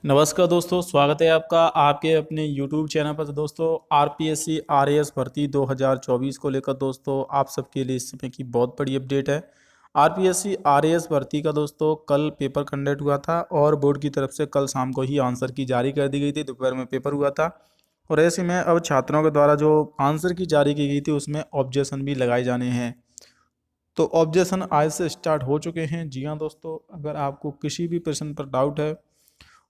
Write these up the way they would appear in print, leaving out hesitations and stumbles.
नमस्कार दोस्तों, स्वागत है आपका आपके अपने YouTube चैनल पर। तो दोस्तों आरपीएससी आरएएस भर्ती 2024 को लेकर दोस्तों आप सबके लिए इस समय की बहुत बड़ी अपडेट है। आरपीएससी आरएएस भर्ती का दोस्तों कल पेपर कंडक्ट हुआ था और बोर्ड की तरफ से कल शाम को ही आंसर की जारी कर दी गई थी। दोपहर में पेपर हुआ था और ऐसे में अब छात्रों के द्वारा जो आंसर की जारी की गई थी उसमें ऑब्जेक्शन भी लगाए जाने हैं। तो ऑब्जेक्शन आज से स्टार्ट हो चुके हैं। जी हाँ दोस्तों, अगर आपको किसी भी प्रश्न पर डाउट है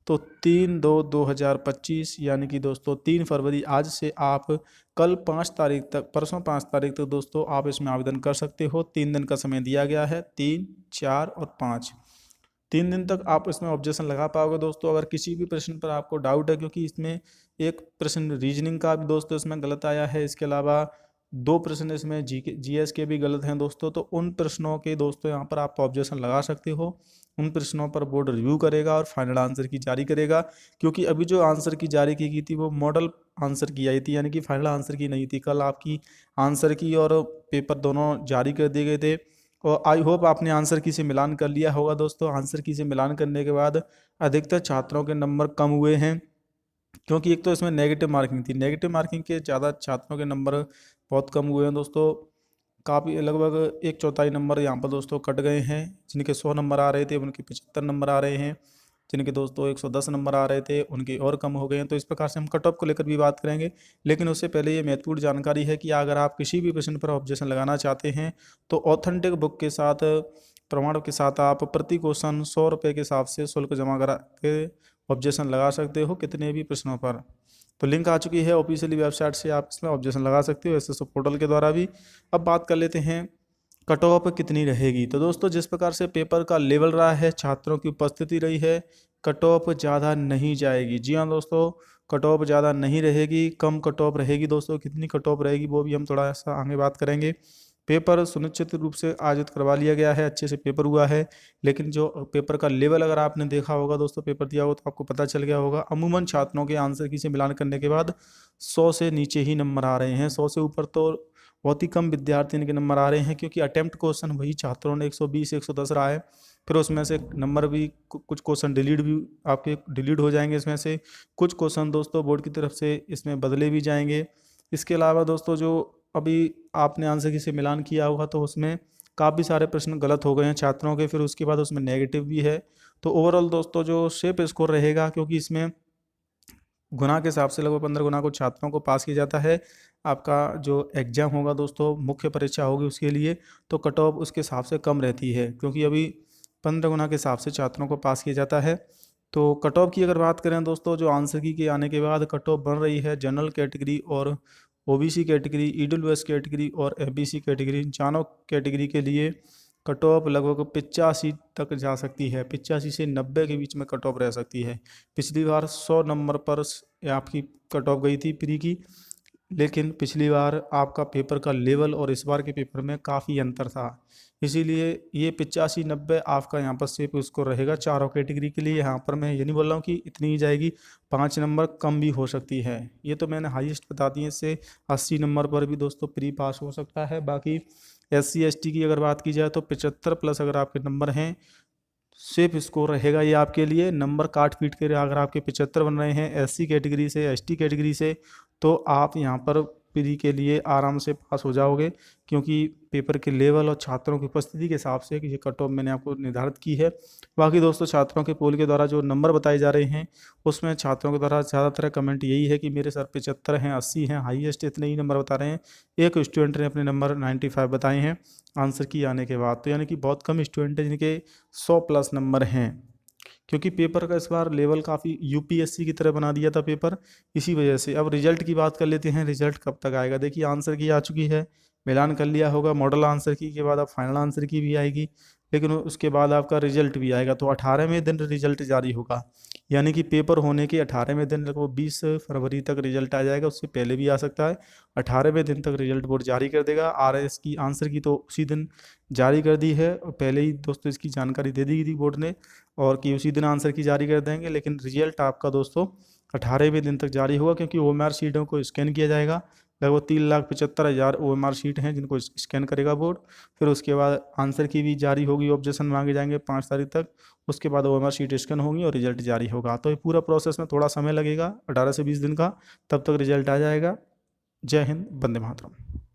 तो 3/2/2025 यानी कि दोस्तों 3 फरवरी आज से आप कल 5 तारीख तक, परसों 5 तारीख तक दोस्तों आप इसमें आवेदन कर सकते हो। 3 दिन का समय दिया गया है, 3, 4 और 5। 3 दिन तक आप इसमें ऑब्जेक्शन लगा पाओगे दोस्तों। अगर किसी भी प्रश्न पर आपको डाउट है, क्योंकि इसमें एक प्रश्न रीजनिंग का भी दोस्तों इसमें गलत आया है, इसके अलावा 2 प्रश्न इसमें जीएस के भी गलत हैं दोस्तों। तो उन प्रश्नों के दोस्तों यहाँ पर आप ऑब्जेक्शन लगा सकते हो। उन प्रश्नों पर बोर्ड रिव्यू करेगा और फाइनल आंसर की जारी करेगा। क्योंकि अभी जो आंसर की जारी की गई थी वो मॉडल आंसर की आई थी, यानी कि फाइनल आंसर की नहीं थी। कल आपकी आंसर की और पेपर दोनों जारी कर दिए गए थे और आई होप आपने आंसर की से मिलान कर लिया होगा दोस्तों। आंसर की से मिलान करने के बाद अधिकतर छात्रों के नंबर कम हुए हैं, क्योंकि एक तो इसमें नेगेटिव मार्किंग थी। नेगेटिव मार्किंग के ज़्यादा छात्रों के नंबर बहुत कम हुए हैं दोस्तों। काफ़ी लगभग 1/4 नंबर यहाँ पर दोस्तों कट गए हैं। जिनके 100 नंबर आ रहे थे उनके 75 नंबर आ रहे हैं। जिनके दोस्तों 110 नंबर आ रहे थे उनके और कम हो गए हैं। तो इस प्रकार से हम कट ऑफ को लेकर भी बात करेंगे, लेकिन उससे पहले ये महत्वपूर्ण जानकारी है कि अगर आप किसी भी प्रश्न पर ऑब्जेक्शन लगाना चाहते हैं तो ऑथेंटिक बुक के साथ, प्रमाण के साथ आप प्रति क्वेश्चन 100 रुपये के हिसाब से शुल्क जमा करा के ऑब्जेक्शन लगा सकते हो कितने भी प्रश्नों पर। तो लिंक आ चुकी है ऑफिशियली वेबसाइट से, आप इसमें ऑब्जेक्शन लगा सकते हो एसएसओ पोर्टल के द्वारा भी। अब बात कर लेते हैं कट ऑफ कितनी रहेगी। तो दोस्तों जिस प्रकार से पेपर का लेवल रहा है, छात्रों की उपस्थिति रही है, कट ऑफ ज़्यादा नहीं जाएगी। जी हाँ दोस्तों, कट ऑफ ज़्यादा नहीं रहेगी, कम कट ऑफ रहेगी दोस्तों। कितनी कट ऑफ रहेगी वो भी हम थोड़ा सा आगे बात करेंगे। पेपर सुनिश्चित रूप से आयोजित करवा लिया गया है, अच्छे से पेपर हुआ है। लेकिन जो पेपर का लेवल अगर आपने देखा होगा दोस्तों, पेपर दिया होगा तो आपको पता चल गया होगा। अमूमन छात्रों के आंसर की से मिलान करने के बाद 100 से नीचे ही नंबर आ रहे हैं। 100 से ऊपर तो बहुत ही कम विद्यार्थी इनके नंबर आ रहे हैं, क्योंकि अटेम्प्ट क्वेश्चन वही छात्रों ने 120 110 रहा है। फिर उसमें से नंबर भी कुछ क्वेश्चन डिलीट भी आपके डिलीट हो जाएंगे। इसमें से कुछ क्वेश्चन दोस्तों बोर्ड की तरफ से इसमें बदले भी जाएंगे। इसके अलावा दोस्तों जो अभी आपने आंसर की से मिलान किया होगा तो उसमें काफ़ी सारे प्रश्न गलत हो गए हैं छात्रों के, फिर उसके बाद उसमें नेगेटिव भी है। तो ओवरऑल दोस्तों जो सेफ स्कोर रहेगा, क्योंकि इसमें गुना के हिसाब से लगभग 15 गुना को छात्रों को पास किया जाता है। आपका जो एग्ज़ाम होगा दोस्तों, मुख्य परीक्षा होगी उसके लिए, तो कट ऑफ उसके हिसाब से कम रहती है, क्योंकि अभी 15 गुना के हिसाब से छात्रों को पास किया जाता है। तो कट ऑफ की अगर बात करें दोस्तों, जो आंसर की के आने के बाद कट ऑफ बन रही है जनरल कैटेगरी और ओबीसी कैटेगरी, ईडब्ल्यूएस कैटेगरी और एफबीसी कैटेगरी, चारों कैटेगरी के लिए कट ऑफ लगभग 85 तक जा सकती है। 85 से 90 के बीच में कट ऑफ रह सकती है। पिछली बार 100 नंबर पर आपकी कट ऑफ गई थी प्री की, लेकिन पिछली बार आपका पेपर का लेवल और इस बार के पेपर में काफ़ी अंतर था। इसीलिए ये 85-90 आपका यहाँ पर सेफ स्कोर रहेगा चारों कैटेगरी के लिए। यहाँ पर मैं ये नहीं बोल रहा हूँ कि इतनी ही जाएगी, 5 नंबर कम भी हो सकती है। ये तो मैंने हाईएस्ट बता दी है। इससे 80 नंबर पर भी दोस्तों प्री पास हो सकता है। बाकी SC ST की अगर बात की जाए तो 75+ अगर आपके नंबर हैं, सेफ स्कोर रहेगा ये आपके लिए। नंबर काट पीट कर अगर आपके 75 बन रहे हैं SC कैटेगरी से, ST कैटेगरी से, तो आप यहाँ पर प्री के लिए आराम से पास हो जाओगे, क्योंकि पेपर के लेवल और छात्रों की उपस्थिति के हिसाब से ये कट ऑफ मैंने आपको निर्धारित की है। बाकी दोस्तों छात्रों के पोल के द्वारा जो नंबर बताए जा रहे हैं उसमें छात्रों के द्वारा ज़्यादातर कमेंट यही है कि मेरे सर 75 हैं, 80 हैं, हाईएस्ट इतने ही नंबर बता रहे हैं। एक स्टूडेंट ने अपने नंबर 95 बताए हैं आंसर की आने के बाद। तो यानी कि बहुत कम स्टूडेंट हैं जिनके 100+ नंबर हैं, क्योंकि पेपर का इस बार लेवल काफ़ी यूपीएससी की तरह बना दिया था पेपर, इसी वजह से। अब रिजल्ट की बात कर लेते हैं, रिजल्ट कब तक आएगा। देखिए आंसर की आ चुकी है, मिलान कर लिया होगा मॉडल आंसर की के बाद अब फाइनल आंसर की भी आएगी, लेकिन उसके बाद आपका रिजल्ट भी आएगा। तो 18वें दिन रिजल्ट जारी होगा, यानी कि पेपर होने के 18वें दिन लगभग 20 फरवरी तक रिजल्ट आ जाएगा। उससे पहले भी आ सकता है। 18वें दिन तक रिजल्ट बोर्ड जारी कर देगा। आरएस की आंसर की तो उसी दिन जारी कर दी है, और पहले ही दोस्तों इसकी जानकारी दे दी थी बोर्ड ने, और कि उसी दिन आंसर की जारी कर देंगे। लेकिन रिजल्ट आपका दोस्तों 18वें दिन तक जारी होगा, क्योंकि ओएमआर शीटों को स्कैन किया जाएगा, लगभग 3,75,000 OMR शीट हैं जिनको स्कैन करेगा बोर्ड। फिर उसके बाद आंसर की भी जारी होगी, ऑब्जेक्शन मांगे जाएंगे 5 तारीख तक। उसके बाद OMR शीट स्कैन होगी और रिजल्ट जारी होगा। तो ये पूरा प्रोसेस में थोड़ा समय लगेगा, 18 से 20 दिन का, तब तक रिजल्ट आ जाएगा। जय हिंद, वंदे मातरम।